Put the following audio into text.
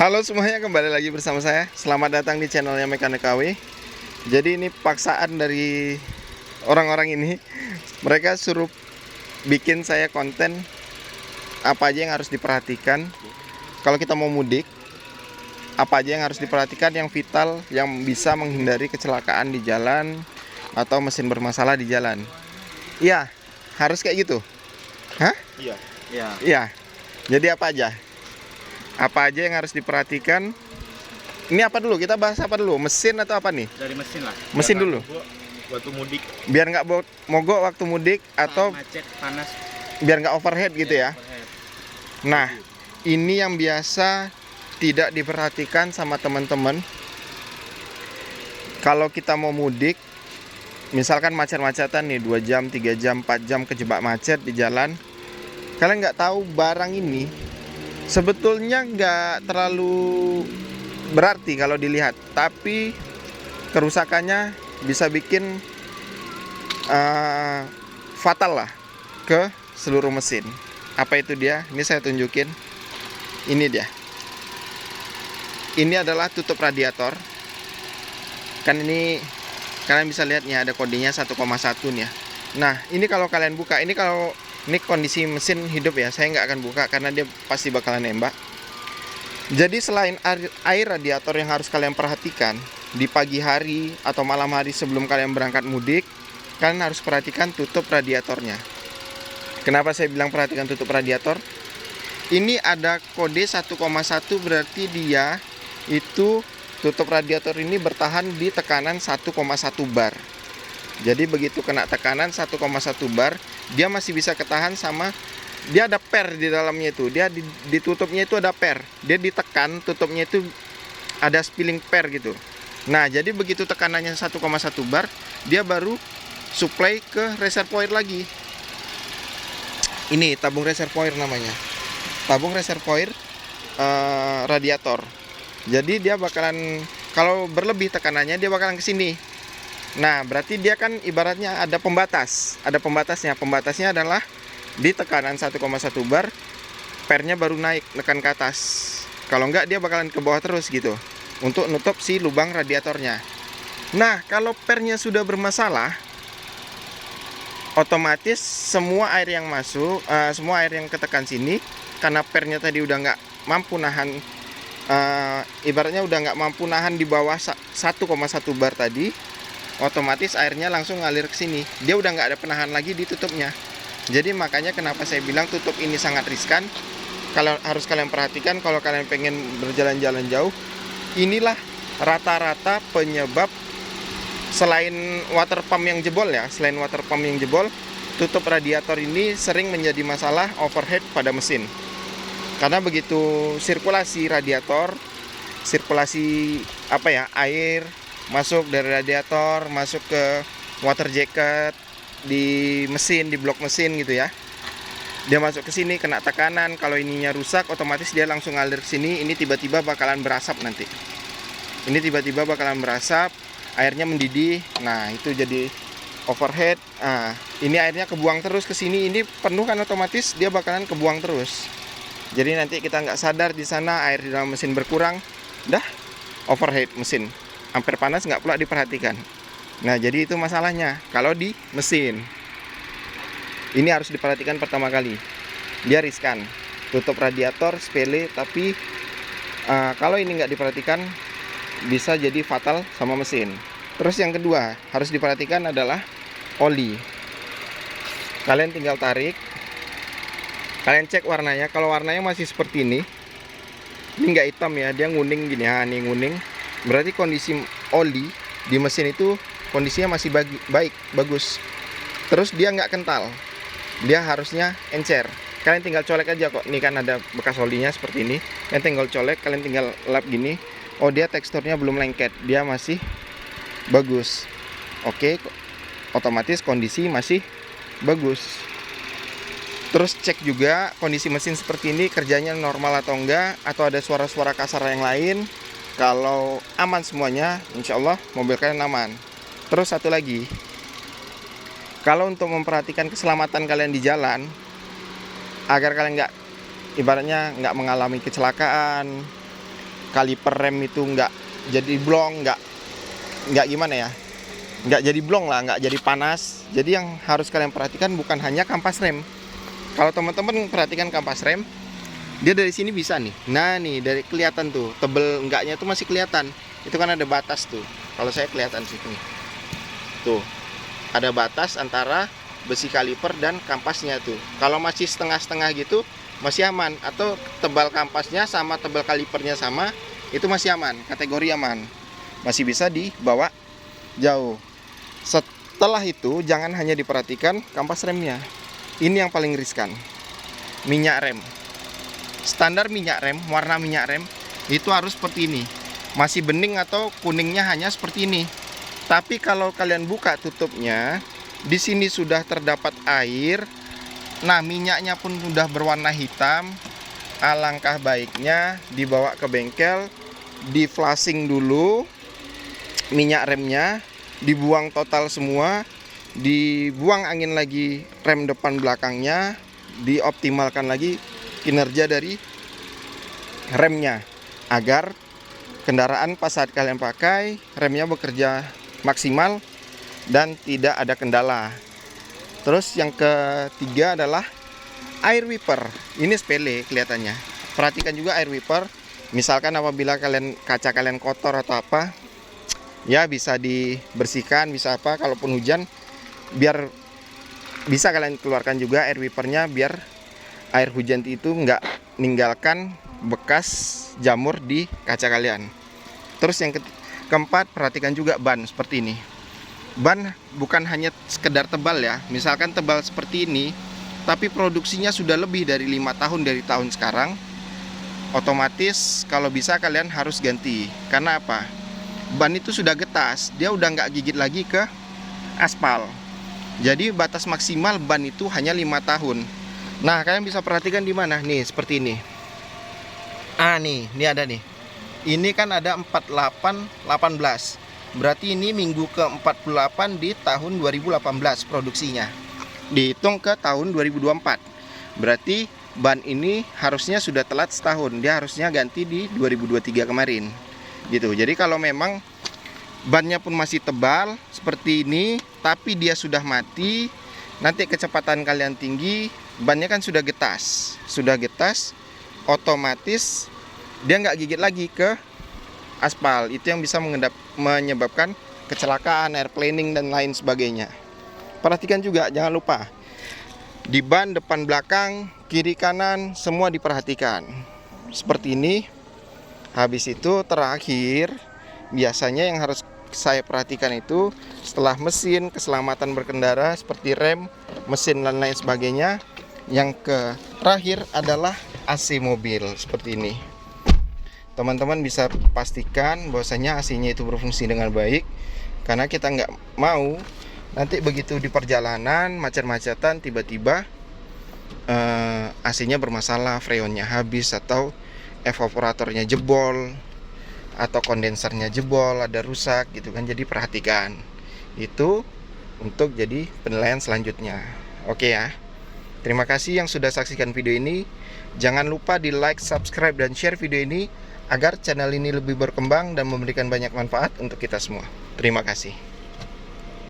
Halo semuanya, kembali lagi bersama saya. Selamat datang di channelnya Mekanik KW. Jadi ini paksaan dari orang-orang ini. Mereka suruh bikin saya konten apa aja yang harus diperhatikan kalau kita mau mudik. Apa aja yang harus diperhatikan yang vital, yang bisa menghindari kecelakaan di jalan atau mesin bermasalah di jalan. Iya, harus kayak gitu. Hah? Iya. Iya. Iya. Jadi apa aja? Apa aja yang harus diperhatikan? Ini apa dulu? Kita bahas apa dulu? Mesin atau apa nih? Dari mesin lah. Mesin Biar dulu. nggak mogok waktu mudik. Biar nggak mogok waktu mudik atau Macet, panas. biar nggak overhead gitu ya. Overhead. Nah, ini yang biasa tidak diperhatikan sama teman-teman. Kalau kita mau mudik, misalkan macet-macetan nih 2 jam, 3 jam, 4 jam kejebak macet di jalan. Kalian nggak tahu barang ini sebetulnya nggak terlalu berarti kalau dilihat, tapi kerusakannya bisa bikin fatal lah ke seluruh mesin. Apa itu dia? Ini saya tunjukin. Ini dia. Ini adalah tutup radiator. Kan ini kalian bisa lihat nih, ada kodenya 1,1 nih ya. Nah, ini kalau kalian buka, ini kondisi mesin hidup ya. Saya nggak akan buka karena dia pasti bakalan nembak. Jadi selain air radiator yang harus kalian perhatikan di pagi hari atau malam hari sebelum kalian berangkat mudik, kalian harus perhatikan tutup radiatornya. Kenapa saya bilang perhatikan tutup radiator? Ini ada kode 1,1, berarti dia itu tutup radiator ini bertahan di tekanan 1,1 bar. Jadi begitu kena tekanan 1,1 bar, dia masih bisa ketahan sama, dia ada per di dalamnya itu. Dia ditutupnya itu ada per. Dia ditekan, tutupnya itu ada spilling per gitu. Nah, jadi begitu tekanannya 1,1 bar, dia baru supply ke reservoir lagi. Ini tabung reservoir namanya. Tabung reservoir radiator. Jadi dia bakalan, kalau berlebih tekanannya dia bakalan ke sini. Nah, berarti dia kan ibaratnya ada pembatas. Ada pembatasnya. Pembatasnya adalah di tekanan 1,1 bar, pernya baru naik nekan ke atas. Kalau enggak dia bakalan ke bawah terus gitu, untuk nutup si lubang radiatornya. Nah, kalau pernya sudah bermasalah, otomatis semua air yang masuk, semua air yang ketekan sini, karena pernya tadi udah nggak mampu nahan, ibaratnya udah nggak mampu nahan di bawah 1,1 bar tadi, otomatis airnya langsung ngalir ke sini. Dia udah nggak ada penahan lagi di tutupnya. Jadi makanya kenapa saya bilang tutup ini sangat riskan. Kalau harus kalian perhatikan kalau kalian pengen berjalan-jalan jauh. Inilah rata-rata penyebab, selain water pump yang jebol ya, selain water pump yang jebol, tutup radiator ini sering menjadi masalah overhead pada mesin. Karena begitu sirkulasi radiator, sirkulasi air masuk dari radiator, masuk ke water jacket di mesin, di blok mesin gitu ya. Dia masuk ke sini, kena tekanan, kalau ininya rusak otomatis dia langsung ngalir ke sini. Ini tiba-tiba bakalan berasap nanti. Ini tiba-tiba bakalan berasap, airnya mendidih. Nah, itu jadi overhead. Nah, ini airnya kebuang terus ke sini. Ini penuh kan, otomatis dia bakalan kebuang terus. Jadi nanti kita nggak sadar di sana air di dalam mesin berkurang, dah overhead mesin. Ampere panas nggak pula diperhatikan. Nah, jadi itu masalahnya kalau di mesin. Ini harus diperhatikan pertama kali. Dia riskan. Tutup radiator sepele, tapi kalau ini nggak diperhatikan bisa jadi fatal sama mesin. Terus yang kedua harus diperhatikan adalah oli. Kalian tinggal tarik, kalian cek warnanya. Kalau warnanya masih seperti ini nggak hitam ya, dia nguning gini ya, ini nguning. Berarti kondisi oli di mesin itu kondisinya masih bagus. Terus dia nggak kental, dia harusnya encer. Kalian tinggal colek aja kok. Ini kan ada bekas olinya seperti ini. Kalian tinggal colek, kalian tinggal lap gini. Oh, dia teksturnya belum lengket, dia masih bagus. Oke, otomatis kondisi masih bagus. Terus cek juga kondisi mesin seperti ini, kerjanya normal atau enggak, atau ada suara-suara kasar yang lain. Kalau aman semuanya, insya Allah mobil kalian aman. Terus satu lagi, kalau untuk memperhatikan keselamatan kalian di jalan, agar kalian ibaratnya nggak mengalami kecelakaan, kaliper rem itu nggak jadi blong, nggak gimana ya, nggak jadi blong lah, nggak jadi panas. Jadi yang harus kalian perhatikan bukan hanya kampas rem. Kalau teman-teman perhatikan kampas rem, dia dari sini bisa nih. Nah nih dari kelihatan tuh tebel enggaknya tuh masih kelihatan. Itu kan ada batas tuh. Kalau saya kelihatan situ. Tuh ada batas antara besi kaliper dan kampasnya tuh. Kalau masih setengah-setengah gitu masih aman, atau tebal kampasnya sama tebal kalipernya sama, itu masih aman, kategori aman, masih bisa dibawa jauh. Setelah itu jangan hanya diperhatikan kampas remnya. Ini yang paling riskan, minyak rem. Standar minyak rem, warna minyak rem itu harus seperti ini, masih bening atau kuningnya hanya seperti ini. Tapi kalau kalian buka tutupnya, di sini sudah terdapat air. Nah, minyaknya pun sudah berwarna hitam. Alangkah baiknya dibawa ke bengkel, di flashing dulu minyak remnya, dibuang total semua, dibuang angin lagi rem depan belakangnya, dioptimalkan lagi kinerja dari remnya agar kendaraan pas saat kalian pakai remnya bekerja maksimal dan tidak ada kendala. Terus yang ketiga adalah air wiper. Ini sepele kelihatannya. Perhatikan juga air wiper. Misalkan apabila kaca kalian kotor atau apa, ya bisa dibersihkan, bisa apa. Kalaupun hujan, biar bisa kalian keluarkan juga air wipernya, biar air hujan itu nggak meninggalkan bekas jamur di kaca kalian. Terus yang keempat, perhatikan juga ban seperti ini. Ban bukan hanya sekedar tebal ya. Misalkan tebal seperti ini, tapi produksinya sudah lebih dari 5 tahun dari tahun sekarang, otomatis kalau bisa kalian harus ganti. Karena apa? Ban itu sudah getas, dia udah nggak gigit lagi ke aspal. Jadi batas maksimal ban itu hanya 5 tahun. Nah, kalian bisa perhatikan di mana? Nih, seperti ini. Ini ada nih. Ini kan ada 4818. Berarti ini minggu ke-48 di tahun 2018 produksinya. Dihitung ke tahun 2024. Berarti ban ini harusnya sudah telat setahun. Dia harusnya ganti di 2023 kemarin. Gitu. Jadi kalau memang bannya pun masih tebal seperti ini, tapi dia sudah mati, nanti kecepatan kalian tinggi, bannya kan sudah getas. Sudah getas, otomatis dia nggak gigit lagi ke aspal. Itu yang bisa menyebabkan kecelakaan, airplaning dan lain sebagainya. Perhatikan juga, jangan lupa di ban depan belakang, kiri kanan semua diperhatikan. Seperti ini. Habis itu terakhir, biasanya yang harus saya perhatikan itu setelah mesin, keselamatan berkendara seperti rem, mesin dan lain sebagainya. Yang terakhir adalah AC mobil seperti ini. Teman-teman bisa pastikan bahwasanya AC-nya itu berfungsi dengan baik, karena kita nggak mau nanti begitu di perjalanan macet-macetan tiba-tiba AC-nya bermasalah, freonnya habis, atau evaporatornya jebol, atau kondensernya jebol, ada rusak gitu kan. Jadi perhatikan itu untuk jadi penilaian selanjutnya. Oke ya. Terima kasih yang sudah saksikan video ini. Jangan lupa di like, subscribe, dan share video ini agar channel ini lebih berkembang dan memberikan banyak manfaat untuk kita semua. Terima kasih.